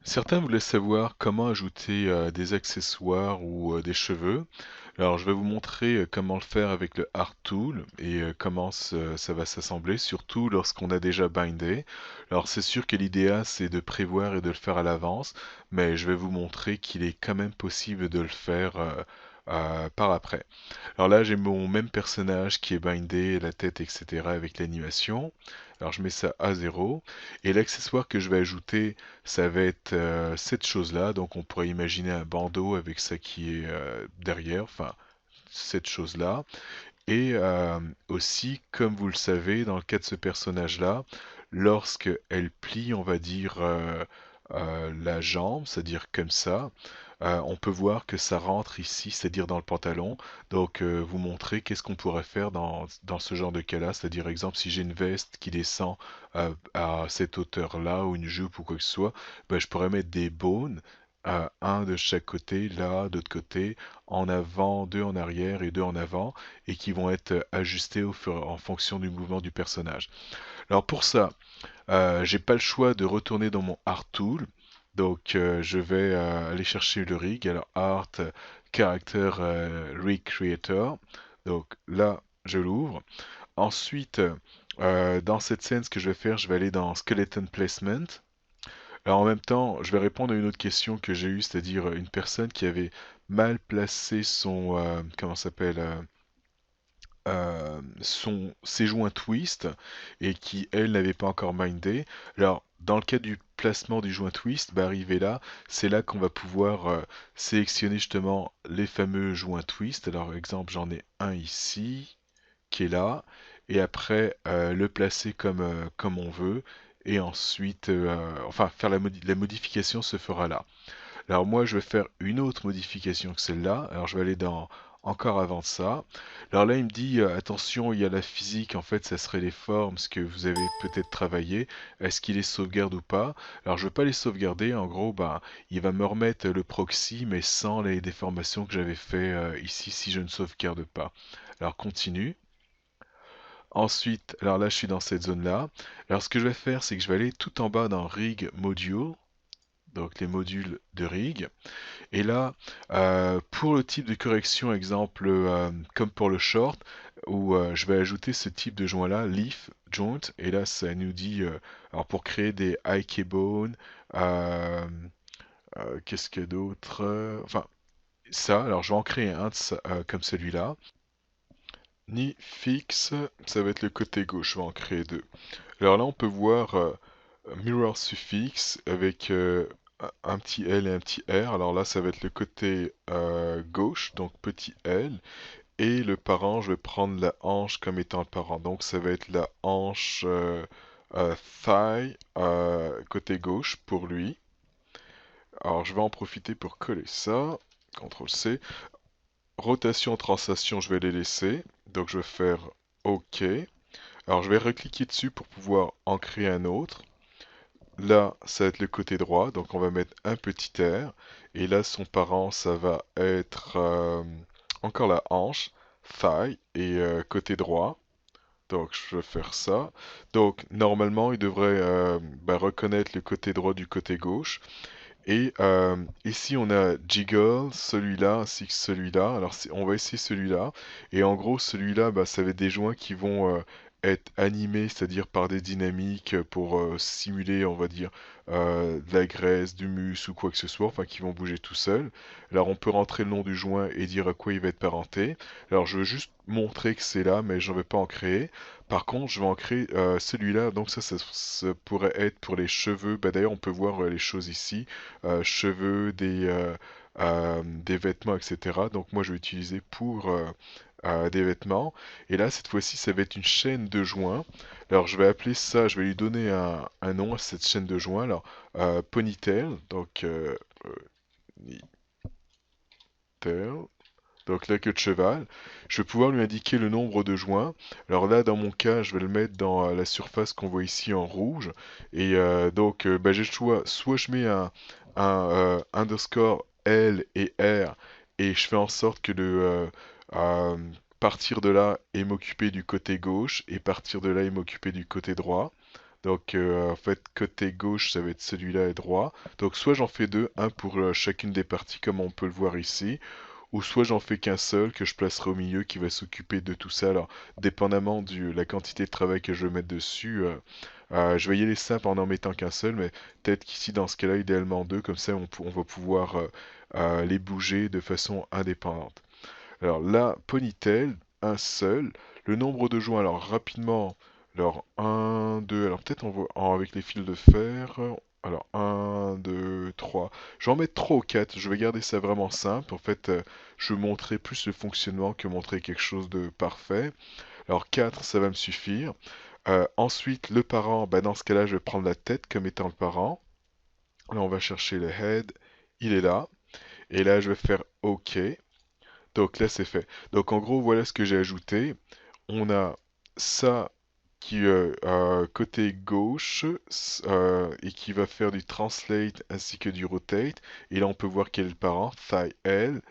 Certains voulaient savoir comment ajouter des accessoires ou des cheveux. Alors je vais vous montrer comment le faire avec le Art Tool et comment ça va s'assembler, surtout lorsqu'on a déjà bindé. Alors c'est sûr que l'idéal c'est de prévoir et de le faire à l'avance, mais je vais vous montrer qu'il est quand même possible de le faire par après. Alors là, j'ai mon même personnage qui est bindé, la tête, etc. avec l'animation. Alors je mets ça à 0. Et l'accessoire que je vais ajouter, ça va être cette chose-là. Donc on pourrait imaginer un bandeau avec ça qui est derrière, enfin cette chose-là. Et aussi, comme vous le savez, dans le cas de ce personnage-là, lorsque elle plie, on va dire, la jambe, c'est-à-dire comme ça, on peut voir que ça rentre ici, c'est-à-dire dans le pantalon. Donc, vous montrer qu'est-ce qu'on pourrait faire dans ce genre de cas-là, c'est-à-dire, exemple, si j'ai une veste qui descend à cette hauteur-là, ou une jupe ou quoi que ce soit, ben, je pourrais mettre des bones, un de chaque côté, là, d'autre côté, en avant, deux en arrière et deux en avant et qui vont être ajustés en fonction du mouvement du personnage. Alors pour ça, j'ai pas le choix de retourner dans mon Art Tool. Donc je vais aller chercher le rig. Alors Art Character Rig Creator. Donc là, je l'ouvre. Ensuite, dans cette scène, ce que je vais faire, je vais aller dans Skeleton Placement. Alors en même temps, je vais répondre à une autre question que j'ai eue, c'est-à-dire une personne qui avait mal placé son, comment ça s'appelle, ses joints twist et qui, elle, n'avait pas encore mindé. Alors, dans le cas du placement du joint twist, bah, arrivé là, c'est là qu'on va pouvoir sélectionner justement les fameux joints twist. Alors, exemple, j'en ai un ici qui est là, et après le placer comme on veut, et ensuite, enfin, faire la modification se fera là. Alors moi, je vais faire une autre modification que celle-là. Alors je vais aller dans encore avant ça. Alors là, il me dit attention, il y a la physique. En fait, ça serait les formes, ce que vous avez peut-être travaillé. Est-ce qu'il les sauvegarde ou pas? Alors je ne veux pas les sauvegarder. En gros, bah, il va me remettre le proxy, mais sans les déformations que j'avais fait ici si je ne sauvegarde pas. Alors continue. Ensuite, alors là, je suis dans cette zone-là. Alors ce que je vais faire, c'est que je vais aller tout en bas dans Rig Module, donc les modules de rig. Et là, pour le type de correction, exemple comme pour le short, où je vais ajouter ce type de joint-là, leaf joint, et là ça nous dit, alors pour créer des high bone, euh, qu'est-ce qu'il y a d'autre? Enfin, ça, alors je vais en créer un comme celui-là. Ni fixe, ça va être le côté gauche, je vais en créer deux. Alors là, on peut voir mirror suffix avec un petit L et un petit R. Alors là, ça va être le côté gauche, donc petit L. Et le parent, je vais prendre la hanche comme étant le parent. Donc ça va être la hanche thigh côté gauche pour lui. Alors je vais en profiter pour coller ça. CTRL C. Rotation, translation, je vais les laisser. Donc je vais faire OK. Alors je vais recliquer dessus pour pouvoir en créer un autre. Là, ça va être le côté droit, donc on va mettre un petit R. Et là, son parent, ça va être encore la hanche, thigh, et côté droit. Donc je vais faire ça. Donc normalement, il devrait reconnaître le côté droit du côté gauche. Et ici, on a Jiggle, celui-là, ainsi que celui-là. Alors, on va essayer celui-là. Et en gros, celui-là, bah, ça va être des joints qui vont être animés, c'est-à-dire par des dynamiques pour simuler, on va dire, de la graisse, du muscle ou quoi que ce soit, enfin, qui vont bouger tout seuls. Alors, on peut rentrer le nom du joint et dire à quoi il va être parenté. Alors, je veux juste montrer que c'est là, mais je ne vais pas en créer. Par contre, je vais en créer celui-là. Donc, ça pourrait être pour les cheveux. Bah, d'ailleurs, on peut voir les choses ici cheveux, des vêtements, etc. Donc moi je vais utiliser pour des vêtements. Et là cette fois-ci ça va être une chaîne de joints. Alors je vais appeler ça, je vais lui donner un nom à cette chaîne de joints. Alors ponytail, donc ponytail. Donc la queue de cheval. Je vais pouvoir lui indiquer le nombre de joints. Alors là, dans mon cas, je vais le mettre dans la surface qu'on voit ici en rouge. Et donc, bah, j'ai le choix. Soit je mets underscore L et R et je fais en sorte que euh, partir de là et m'occuper du côté gauche et partir de là et m'occuper du côté droit. Donc en fait, côté gauche, ça va être celui-là et droit. Donc soit j'en fais deux, un pour chacune des parties comme on peut le voir ici, ou soit j'en fais qu'un seul que je placerai au milieu qui va s'occuper de tout ça. Alors, dépendamment de la quantité de travail que je vais mettre dessus, je vais y aller simple en mettant qu'un seul, mais peut-être qu'ici, dans ce cas-là, idéalement deux, comme ça on va pouvoir les bouger de façon indépendante. Alors là, Ponytail, un seul. Le nombre de joints, alors rapidement, alors un 2 alors peut-être avec les fils de fer. Alors un 2 3. Je vais en mettre 3 ou 4. Je vais garder ça vraiment simple. En fait, je vais montrer plus le fonctionnement que montrer quelque chose de parfait. Alors 4 ça va me suffire. Ensuite, le parent, bah, dans ce cas-là, je vais prendre la tête comme étant le parent. Là, on va chercher le head. Il est là. Et là, je vais faire OK. Donc là, c'est fait. Donc en gros, voilà ce que j'ai ajouté. On a ça qui côté gauche et qui va faire du translate ainsi que du rotate. Et là, on peut voir quel est le parent, thigh L.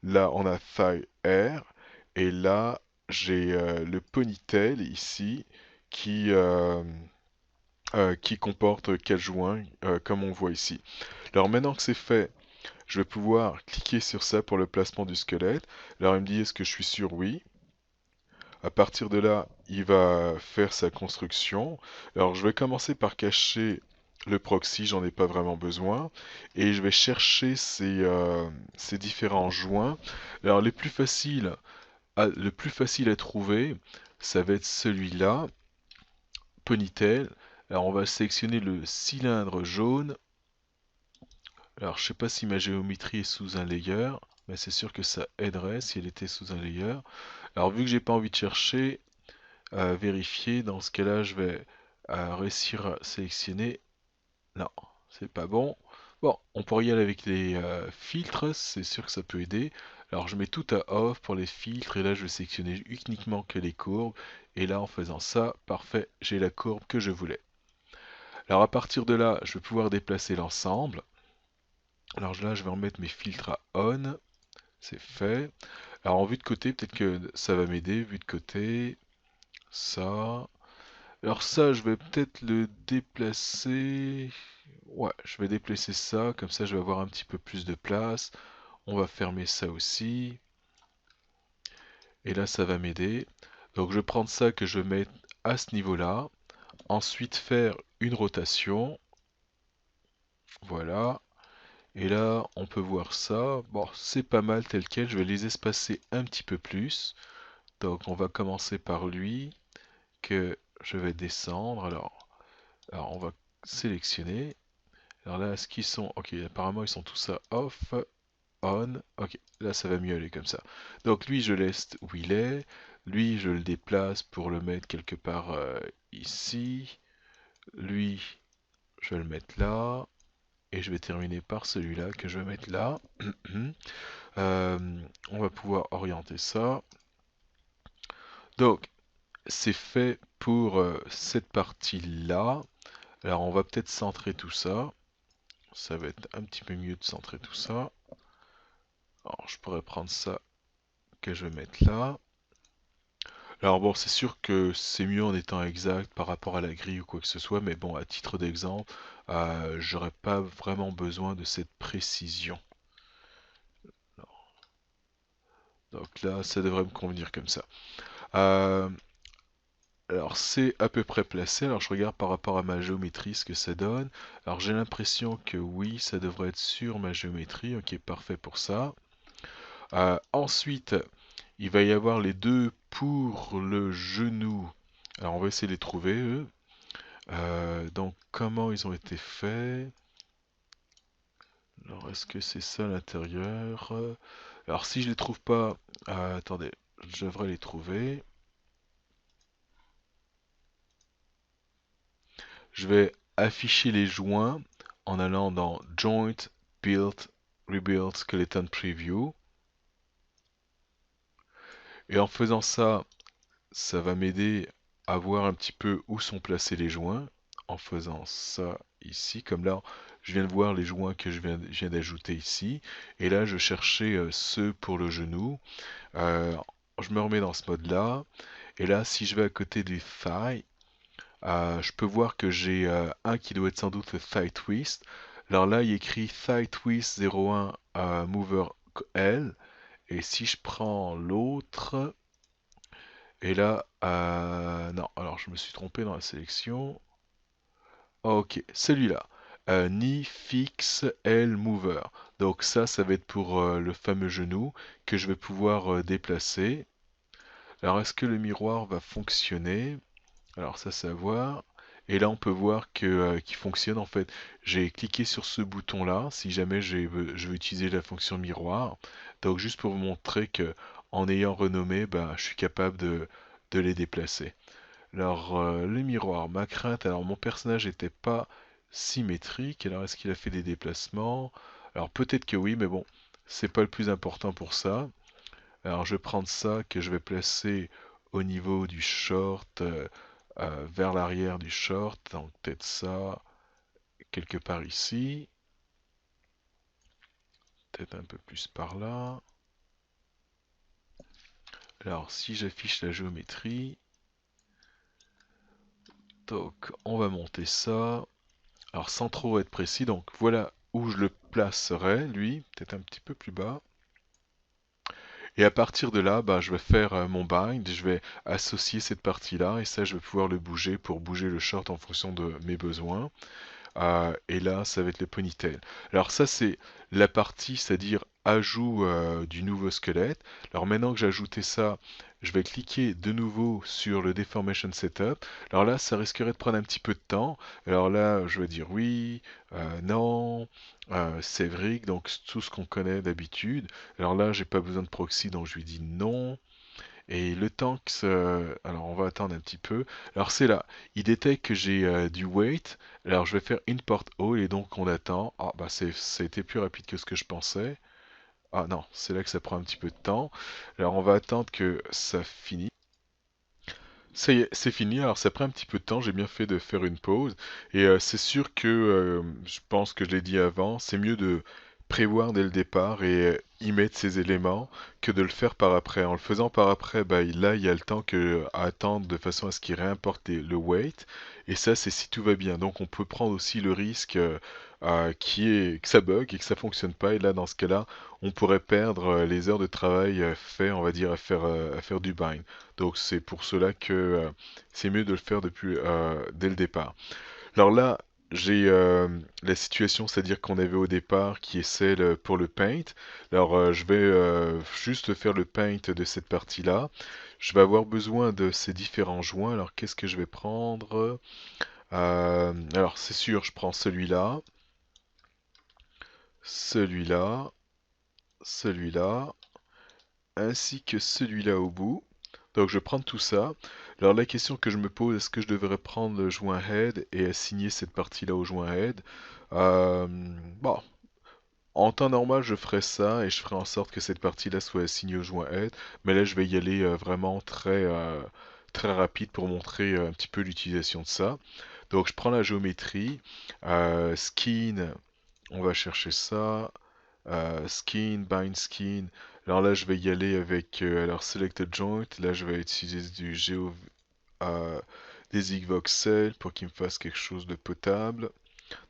Là, on a thigh R. Et là, j'ai le ponytail ici qui, euh, qui comporte 4 joints, comme on voit ici. Alors maintenant que c'est fait, je vais pouvoir cliquer sur ça pour le placement du squelette. Alors il me dit est-ce que je suis sûr? Oui. À partir de là, il va faire sa construction. Alors je vais commencer par cacher le proxy, j'en ai pas vraiment besoin. Et je vais chercher ces différents joints. Alors le plus facile à trouver, ça va être celui-là, Ponytail. Alors on va sélectionner le cylindre jaune. Alors, je sais pas si ma géométrie est sous un layer, mais c'est sûr que ça aiderait si elle était sous un layer. Alors, vu que j'ai pas envie de chercher, vérifier, dans ce cas-là, je vais réussir à sélectionner. Non, c'est pas bon. Bon, on pourrait y aller avec les filtres, c'est sûr que ça peut aider. Alors, je mets tout à off pour les filtres, et là, je vais sélectionner uniquement que les courbes. Et là, en faisant ça, parfait, j'ai la courbe que je voulais. Alors, à partir de là, je vais pouvoir déplacer l'ensemble. Alors là, je vais remettre mes filtres à on. C'est fait. Alors en vue de côté, peut-être que ça va m'aider. Vue de côté, ça. Alors ça, je vais peut-être le déplacer. Ouais, je vais déplacer ça. Comme ça, je vais avoir un petit peu plus de place. On va fermer ça aussi. Et là, ça va m'aider. Donc je vais prendre ça que je vais mettre à ce niveau-là. Ensuite, faire une rotation. Voilà. Et là, on peut voir ça. Bon, c'est pas mal tel quel. Je vais les espacer un petit peu plus. Donc, on va commencer par lui, que je vais descendre. Alors on va sélectionner. Alors là, est-ce qu'ils sont... Ok, apparemment, ils sont tous à off, on. Ok, là, ça va mieux aller comme ça. Donc, lui, je laisse où il est. Lui, je le déplace pour le mettre quelque part ici. Lui, je vais le mettre là. Et je vais terminer par celui-là que je vais mettre là. Euh, on va pouvoir orienter ça. Donc, c'est fait pour cette partie-là. Alors, on va peut-être centrer tout ça. Ça va être un petit peu mieux de centrer tout ça. Alors, je pourrais prendre ça que je vais mettre là. Alors bon, c'est sûr que c'est mieux en étant exact par rapport à la grille ou quoi que ce soit, mais bon, à titre d'exemple, j'aurais pas vraiment besoin de cette précision. Donc là, ça devrait me convenir comme ça. Euh, Alors c'est à peu près placé. Alors je regarde par rapport à ma géométrie ce que ça donne. Alors j'ai l'impression que oui, ça devrait être sur ma géométrie. Ok, parfait pour ça. Ensuite, il va y avoir les deux pour le genou. Alors on va essayer de les trouver, eux. Donc comment ils ont été faits? Alors est-ce que c'est ça à l'intérieur? Alors si je les trouve pas, attendez, je devrais les trouver. Je vais afficher les joints en allant dans Joint, Build, Rebuild, Skeleton Preview. Et en faisant ça, ça va m'aider à voir un petit peu où sont placés les joints. En faisant ça ici, comme là, je viens de voir les joints que je viens d'ajouter ici. Et là, je cherchais ceux pour le genou. Euh, je me remets dans ce mode-là. Et là, si je vais à côté du thigh, Je peux voir que j'ai un qui doit être sans doute le thigh twist. Alors là, il écrit thigh twist 01 mover L. Et si je prends l'autre, et là, non, alors je me suis trompé dans la sélection. Ok, celui-là. Knee Fix L Mover. Donc ça va être pour le fameux genou que je vais pouvoir déplacer. Alors est-ce que le miroir va fonctionner? Alors ça c'est à voir. Et là on peut voir que qu'il fonctionne en fait. J'ai cliqué sur ce bouton là si jamais je veux utiliser la fonction miroir. Donc juste pour vous montrer que en ayant renommé, bah, je suis capable de les déplacer. Alors le miroir, ma crainte, alors mon personnage n'était pas symétrique. Alors est-ce qu'il a fait des déplacements? Alors peut-être que oui, mais bon, c'est pas le plus important pour ça. Alors je vais prendre ça que je vais placer au niveau du short, vers l'arrière du short, donc peut-être ça quelque part ici, peut-être un peu plus par là. Alors si j'affiche la géométrie, donc on va monter ça. Alors sans trop être précis, donc voilà où je le placerai, lui, peut-être un petit peu plus bas. Et à partir de là, bah, je vais faire mon bind, je vais associer cette partie-là, et ça je vais pouvoir le bouger pour bouger le short en fonction de mes besoins. Et là, ça va être le ponytail. Alors ça, c'est la partie, c'est-à-dire ajout du nouveau squelette. Alors maintenant que j'ai ajouté ça, je vais cliquer de nouveau sur le Deformation Setup. Alors là, ça risquerait de prendre un petit peu de temps. Alors là, je vais dire oui, non, Sévric, donc tout ce qu'on connaît d'habitude. Alors là, j'ai pas besoin de proxy, donc je lui dis non. Et le temps que alors on va attendre un petit peu. Alors c'est là, il détecte que j'ai du wait. Alors je vais faire import all et donc on attend. Ah bah ça a été plus rapide que ce que je pensais. Ah non, c'est là que ça prend un petit peu de temps. Alors on va attendre que ça finisse. Ça y est, c'est fini. Alors ça prend un petit peu de temps, j'ai bien fait de faire une pause. Et c'est sûr que, je pense que je l'ai dit avant, c'est mieux de prévoir dès le départ et y mettre ces éléments que de le faire par après. En le faisant par après, bah, là il y a le temps à attendre de façon à ce qu'il réimporte le weight. Et ça c'est si tout va bien. Donc on peut prendre aussi le risque que ça bug et que ça fonctionne pas. Et là dans ce cas-là, on pourrait perdre les heures de travail fait, on va dire, à faire du bind. Donc c'est pour cela que c'est mieux de le faire dès le départ. Alors là, j'ai la situation, c'est-à-dire qu'on avait au départ qui est celle pour le paint. Alors je vais juste faire le paint de cette partie-là. Je vais avoir besoin de ces différents joints. Alors qu'est-ce que je vais prendre? Alors c'est sûr, je prends celui-là, celui-là, celui-là, ainsi que celui-là au bout. Donc je vais prendre tout ça. Alors la question que je me pose, est-ce que je devrais prendre le joint head et assigner cette partie-là au joint head? Euh, bon, en temps normal je ferais ça et je ferai en sorte que cette partie-là soit assignée au joint head. Mais là je vais y aller vraiment très rapide pour montrer un petit peu l'utilisation de ça. Donc je prends la géométrie, skin, on va chercher ça. Skin, bind skin. Alors là, je vais y aller avec alors selected joint. Là, je vais utiliser euh, des Zigvoxel pour qu'il me fasse quelque chose de potable.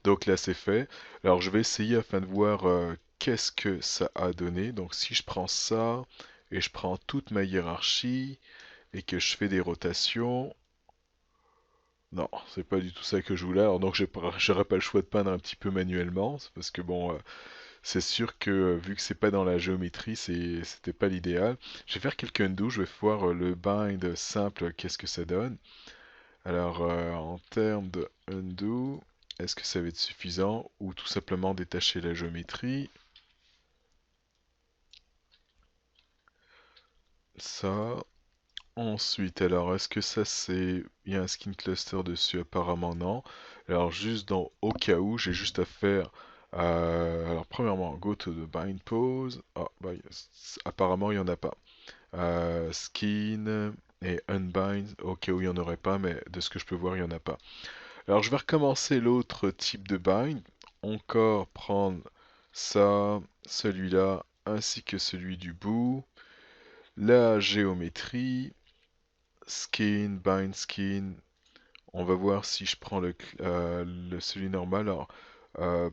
Donc là, c'est fait. Alors, je vais essayer afin de voir qu'est-ce que ça a donné. Donc, si je prends ça et je prends toute ma hiérarchie et que je fais des rotations. Non, c'est pas du tout ça que je voulais. Alors donc j'aurais pas le choix de peindre un petit peu manuellement, parce que bon, c'est sûr que vu que c'est pas dans la géométrie, c'était pas l'idéal. Je vais faire quelques undo, je vais voir le bind simple, qu'est-ce que ça donne. Alors en termes de undo, est-ce que ça va être suffisant ou tout simplement détacher la géométrie? Ça. Ensuite, alors est-ce que ça c'est... Il y a un skin cluster dessus? Apparemment non. Alors juste dans au cas où, j'ai juste à faire... alors premièrement, go to the bind pose. Ah, bah, apparemment il n'y en a pas. Skin et unbind, au cas où il n'y en aurait pas, mais de ce que je peux voir, il n'y en a pas. Alors je vais recommencer l'autre type de bind. Encore prendre ça, celui-là, ainsi que celui du bout. La géométrie. Skin, bind skin, on va voir si je prends celui normal. Alors, euh,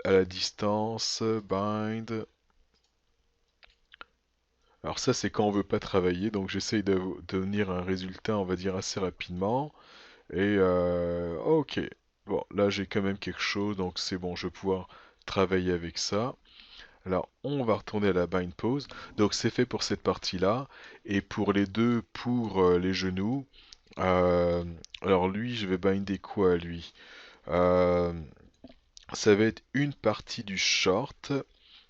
à la distance, bind. Alors ça, c'est quand on veut pas travailler, donc j'essaye de devenir un résultat, on va dire, assez rapidement. Et ok, bon, là j'ai quand même quelque chose, donc c'est bon, je vais pouvoir travailler avec ça. Alors, on va retourner à la bind pose. Donc c'est fait pour cette partie-là. Et pour les deux, pour les genoux, euh, alors lui, je vais binder quoi à lui? Euh, Ça va être une partie du short.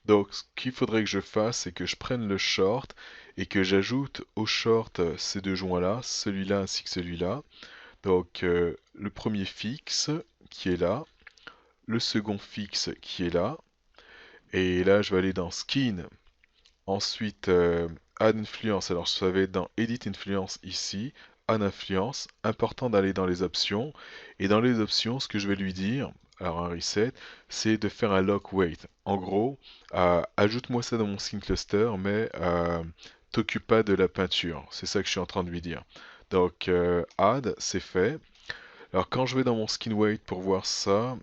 Donc, ce qu'il faudrait que je fasse, c'est que je prenne le short et que j'ajoute au short ces deux joints-là, celui-là ainsi que celui-là. Donc, le premier fixe qui est là, le second fixe qui est là. Et là, je vais aller dans Skin. Ensuite, Add Influence. Alors, ça va être dans Edit Influence ici. Add Influence. Important d'aller dans les options. Et dans les options, ce que je vais lui dire, alors un reset, c'est de faire un lock weight. En gros, ajoute-moi ça dans mon skin cluster, mais t'occupe pas de la peinture. C'est ça que je suis en train de lui dire. Donc, add, c'est fait. Alors, quand je vais dans mon skin weight pour voir ça,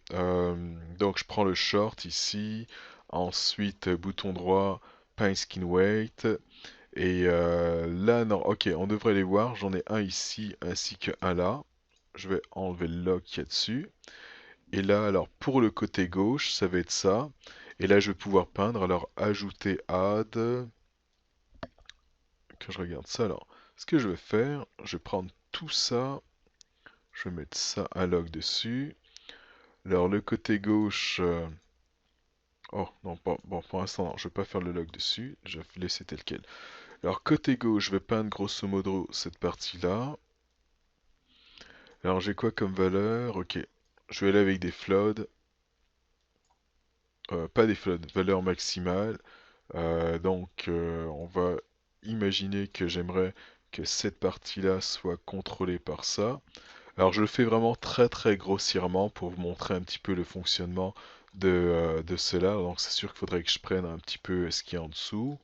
donc je prends le short ici. Ensuite, bouton droit, paint skin weight. Et là, non, ok, on devrait les voir. J'en ai un ici ainsi qu'un là. Je vais enlever le lock qu'il y a dessus. Et là, alors pour le côté gauche, ça va être ça. Et là, je vais pouvoir peindre. Alors, ajouter add. Quand je regarde ça, alors, ce que je vais faire, je vais prendre tout ça. Je vais mettre ça, un lock dessus. Alors, le côté gauche. Oh, non, bon, pour l'instant, non, je vais pas faire le lock dessus. Je vais laisser tel quel. Alors, côté gauche, je vais peindre grosso modo cette partie-là. Alors, j'ai quoi comme valeur? Ok. Je vais aller avec des floats. Pas des floats, valeur maximale. Donc, on va imaginer que j'aimerais que cette partie-là soit contrôlée par ça. Alors, je le fais vraiment très très grossièrement pour vous montrer un petit peu le fonctionnement de cela. Donc, c'est sûr qu'il faudrait que je prenne un petit peu ce qui est en dessous,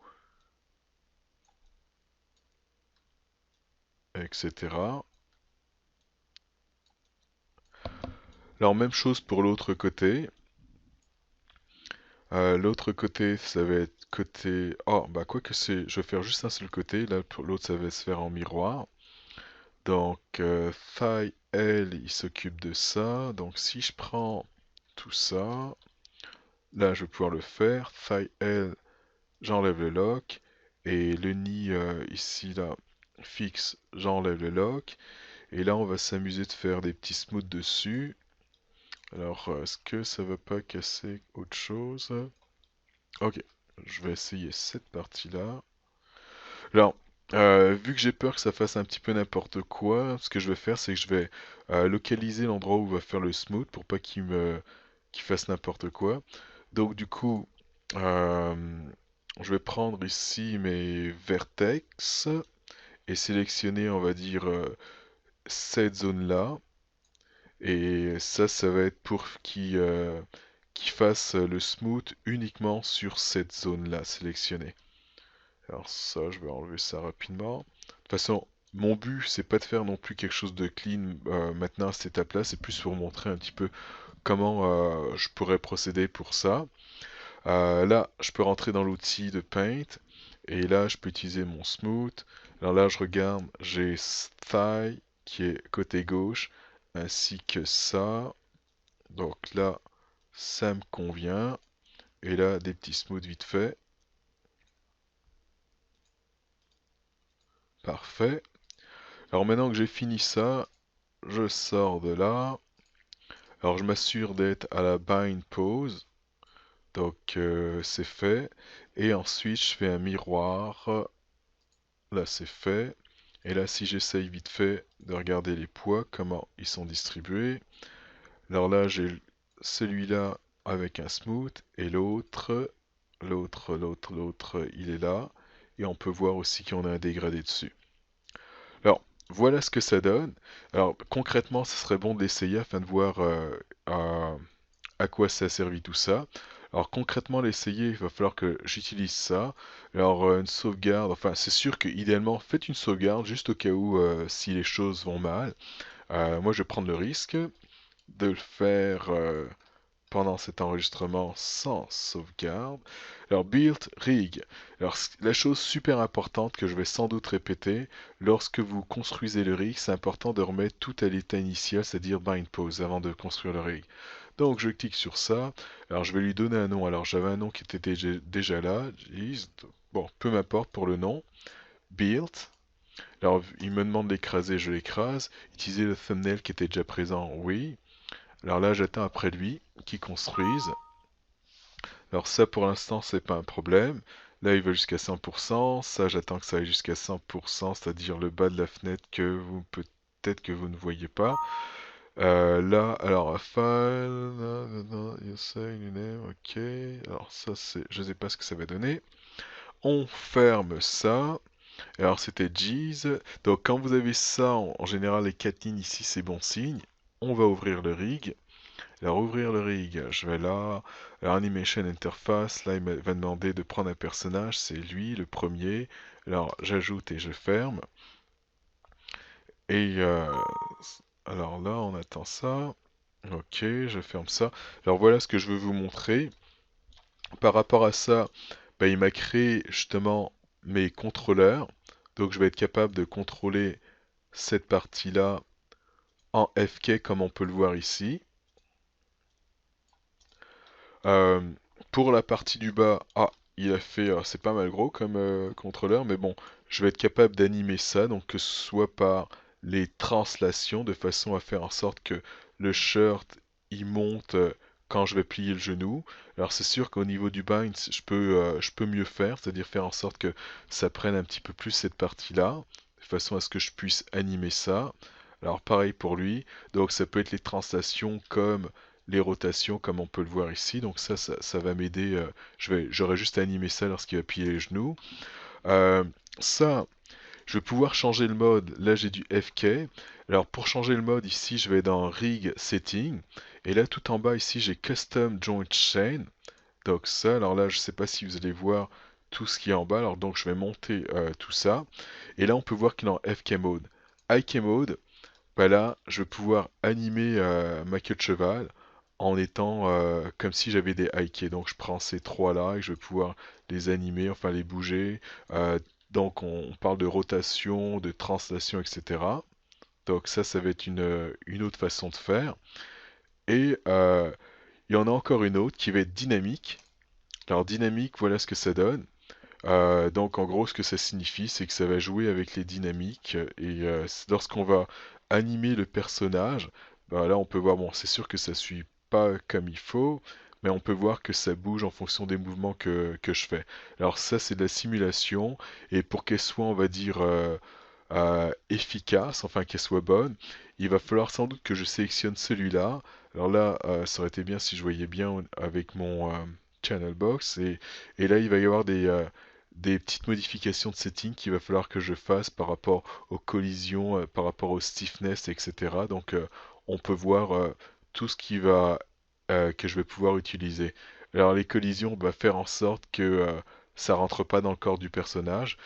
etc. Alors, même chose pour l'autre côté. L'autre côté, ça va être côté... Oh, bah quoi que c'est... Je vais faire juste un seul côté. Là, pour l'autre, ça va se faire en miroir. Donc, Thigh L, il s'occupe de ça. Donc, si je prends tout ça, là, je vais pouvoir le faire. Thigh L, j'enlève le lock. Et le nid, ici, là, fixe, j'enlève le lock. Et là, on va s'amuser de faire des petits smooths dessus. Alors, est-ce que ça va pas casser autre chose? Ok, je vais essayer cette partie-là. Alors, vu que j'ai peur que ça fasse un petit peu n'importe quoi, ce que je vais faire, c'est que je vais localiser l'endroit où va faire le smooth pour pas qu'il fasse n'importe quoi. Donc du coup, euh, je vais prendre ici mes vertex et sélectionner, on va dire, cette zone-là. Et ça va être pour qu'il fasse le smooth uniquement sur cette zone-là sélectionnée. Alors ça, je vais enlever ça rapidement. De toute façon, mon but, c'est pas de faire non plus quelque chose de clean maintenant à cette étape-là, c'est plus pour montrer un petit peu comment je pourrais procéder pour ça. Là, je peux rentrer dans l'outil de Paint, et là, je peux utiliser mon Smooth. Alors là, je regarde, j'ai Thigh qui est côté gauche, ainsi que ça. Donc là, ça me convient. Et là, des petits smooths vite fait. Parfait. Alors maintenant que j'ai fini ça, je sors de là. Alors je m'assure d'être à la bind pose. Donc c'est fait. Et ensuite je fais un miroir. Là c'est fait. Et là si j'essaye vite fait de regarder les poids, comment ils sont distribués. Alors là j'ai celui-là avec un smooth et l'autre, il est là. Et on peut voir aussi qu'on a un dégradé dessus. Alors, voilà ce que ça donne. Alors, concrètement, ce serait bon d'essayer afin de voir à, à quoi ça a servi tout ça. Alors, concrètement, l'essayer, il va falloir que j'utilise ça. Alors, une sauvegarde, enfin, c'est sûr que idéalement, faites une sauvegarde juste au cas où si les choses vont mal. Moi, je vais prendre le risque de le faire pendant cet enregistrement sans sauvegarde. Alors, build rig. Alors, la chose super importante que je vais sans doute répéter, lorsque vous construisez le rig, c'est important de remettre tout à l'état initial, c'est-à-dire bind pose, avant de construire le rig. Donc, je clique sur ça. Alors, je vais lui donner un nom. Alors, j'avais un nom qui était déjà là. Bon, peu m'importe pour le nom. Build. Alors, il me demande d'écraser, je l'écrase. Utiliser le thumbnail qui était déjà présent, oui. Alors là, j'attends après lui qu'il construise. Alors ça, pour l'instant, c'est pas un problème. Là, il va jusqu'à 100%. Ça, j'attends que ça aille jusqu'à 100%, c'est-à-dire le bas de la fenêtre que vous peut-être que vous ne voyez pas. Là, alors, a file, you say your name, ok. Alors ça, c'est, je sais pas ce que ça va donner. On ferme ça. Alors c'était Jeez. Donc quand vous avez ça, en général, les 4 lignes ici, c'est bon signe. On va ouvrir le rig. Alors ouvrir le rig, je vais là, alors, Animation Interface, là il va demander de prendre un personnage, c'est lui le premier. Alors j'ajoute et je ferme. Et alors là on attend ça. Ok, je ferme ça. Alors voilà ce que je veux vous montrer. Par rapport à ça, bah, il m'a créé justement mes contrôleurs. Donc je vais être capable de contrôler cette partie-là en FK comme on peut le voir ici. Euh, pour la partie du bas, il a fait, c'est pas mal gros comme contrôleur, mais bon, je vais être capable d'animer ça, donc que ce soit par les translations, de façon à faire en sorte que le shirt, il monte quand je vais plier le genou. Alors c'est sûr qu'au niveau du bind, je peux mieux faire, c'est-à-dire faire en sorte que ça prenne un petit peu plus cette partie-là, de façon à ce que je puisse animer ça. Alors pareil pour lui, donc ça peut être les translations comme les rotations comme on peut le voir ici. Donc ça va m'aider. J'aurai juste à animer ça lorsqu'il va plier les genoux. Euh, ça, je vais pouvoir changer le mode. Là, j'ai du FK. Alors pour changer le mode ici, je vais dans Rig Setting. Et là, tout en bas ici, j'ai Custom Joint Chain. Donc ça, alors là, je ne sais pas si vous allez voir tout ce qui est en bas. Alors donc je vais monter tout ça. Et là, on peut voir qu'il est en FK mode. IK mode, bah là, je vais pouvoir animer ma queue de cheval en étant comme si j'avais des hikes. Donc je prends ces trois-là et je vais pouvoir les animer, enfin les bouger. Euh, donc on parle de rotation, de translation, etc. Donc ça va être une autre façon de faire. Et il y en a encore une autre qui va être dynamique. Alors dynamique, voilà ce que ça donne. Donc en gros, ce que ça signifie, c'est que ça va jouer avec les dynamiques et lorsqu'on va animer le personnage, bah là on peut voir, bon, c'est sûr que ça suit pas comme il faut, mais on peut voir que ça bouge en fonction des mouvements que je fais. Alors ça, c'est de la simulation et pour qu'elle soit, on va dire, efficace, enfin qu'elle soit bonne, il va falloir sans doute que je sélectionne celui-là. Alors là, ça aurait été bien si je voyais bien avec mon channel box et là il va y avoir des petites modifications de setting qu'il va falloir que je fasse par rapport aux collisions, par rapport au stiffness, etc. Donc on peut voir tout ce qui va que je vais pouvoir utiliser. Alors les collisions, on va faire en sorte que ça rentre pas dans le corps du personnage.